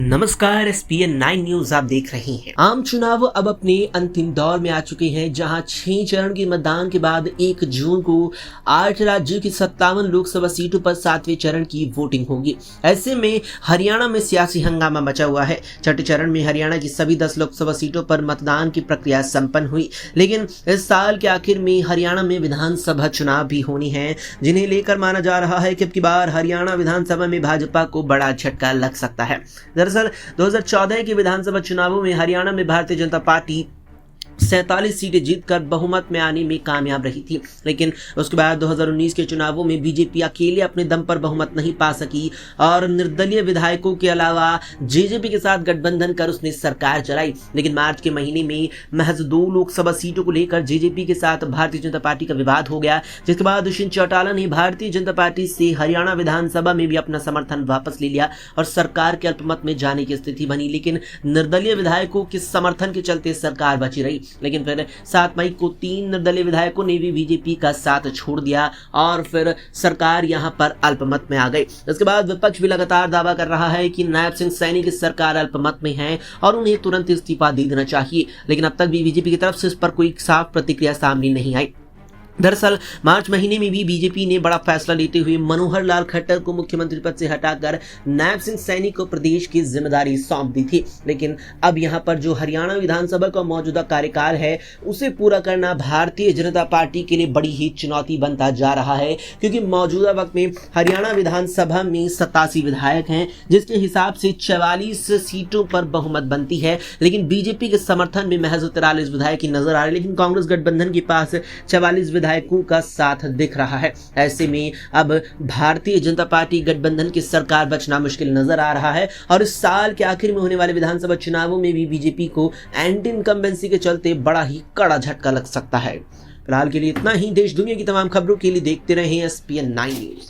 नमस्कार, SPN 9 news आप देख रहे हैं। आम चुनाव अब अपने अंतिम दौर में आ चुके हैं, जहां 6 चरण के मतदान के बाद 1 जून को 8 राज्यों की 57 लोकसभा सीटों पर 7वें चरण की वोटिंग होगी। ऐसे में हरियाणा में सियासी हंगामा मचा हुआ है। छठे चरण में हरियाणा की सभी 10 लोकसभा सीटों पर मतदान की प्रक्रिया संपन्न हुई, लेकिन इस साल के आखिर में हरियाणा में विधानसभा चुनाव भी होनी है, जिन्हें लेकर माना जा रहा है कि अब की बार हरियाणा विधानसभा में भाजपा को बड़ा झटका लग सकता है। दरअसल 2014 के विधानसभा चुनावों में हरियाणा में भारतीय जनता पार्टी 47 सीटें जीतकर बहुमत में आने में कामयाब रही थी, लेकिन उसके बाद 2019 के चुनावों में बीजेपी अकेले अपने दम पर बहुमत नहीं पा सकी और निर्दलीय विधायकों के अलावा जेजेपी के साथ गठबंधन कर उसने सरकार चलाई। लेकिन मार्च के महीने में महज 2 लोकसभा सीटों को लेकर जेजेपी के साथ भारतीय जनता पार्टी का विवाद हो गया, जिसके बाद दुष्यंत चौटाला ने भारतीय जनता पार्टी से हरियाणा विधानसभा में भी अपना समर्थन वापस ले लिया और सरकार के अल्पमत में जाने की स्थिति बनी। लेकिन निर्दलीय विधायकों के समर्थन के चलते सरकार बची रही, लेकिन फिर 7 मई को 3 निर्दलीय विधायकों ने भी बीजेपी का साथ छोड़ दिया और फिर सरकार यहां पर अल्पमत में आ गई। इसके बाद विपक्ष भी लगातार दावा कर रहा है कि नायब सिंह सैनी की सरकार अल्पमत में है और उन्हें तुरंत इस्तीफा दे देना चाहिए, लेकिन अब तक भी बीजेपी की तरफ से इस पर कोई साफ प्रतिक्रिया सामने नहीं आई। दरअसल मार्च महीने में भी बीजेपी ने बड़ा फैसला लेते हुए मनोहर लाल खट्टर को मुख्यमंत्री पद से हटाकर नायब सिंह सैनी को प्रदेश की जिम्मेदारी सौंप दी थी, लेकिन अब यहां पर जो हरियाणा विधानसभा का मौजूदा कार्यकाल है उसे पूरा करना भारतीय जनता पार्टी के लिए बड़ी ही चुनौती बनता जा रहा है, क्योंकि मौजूदा वक्त में हरियाणा विधानसभा में 87 विधायक हैं, जिसके हिसाब से 44 सीटों पर बहुमत बनती है, लेकिन बीजेपी के समर्थन में महज 43 विधायक ही नजर आ रहे, लेकिन कांग्रेस गठबंधन के पास 44 विधायकों का साथ दिख रहा है। ऐसे में अब भारतीय जनता पार्टी गठबंधन की सरकार बचना मुश्किल नजर आ रहा है और इस साल के आखिर में होने वाले विधानसभा चुनावों में भी बीजेपी को एंटी इनकम्बेंसी के चलते बड़ा ही कड़ा झटका लग सकता है। फिलहाल के लिए इतना ही। देश दुनिया की तमाम खबरों के लिए देखते रहें SPN 9 न्यूज।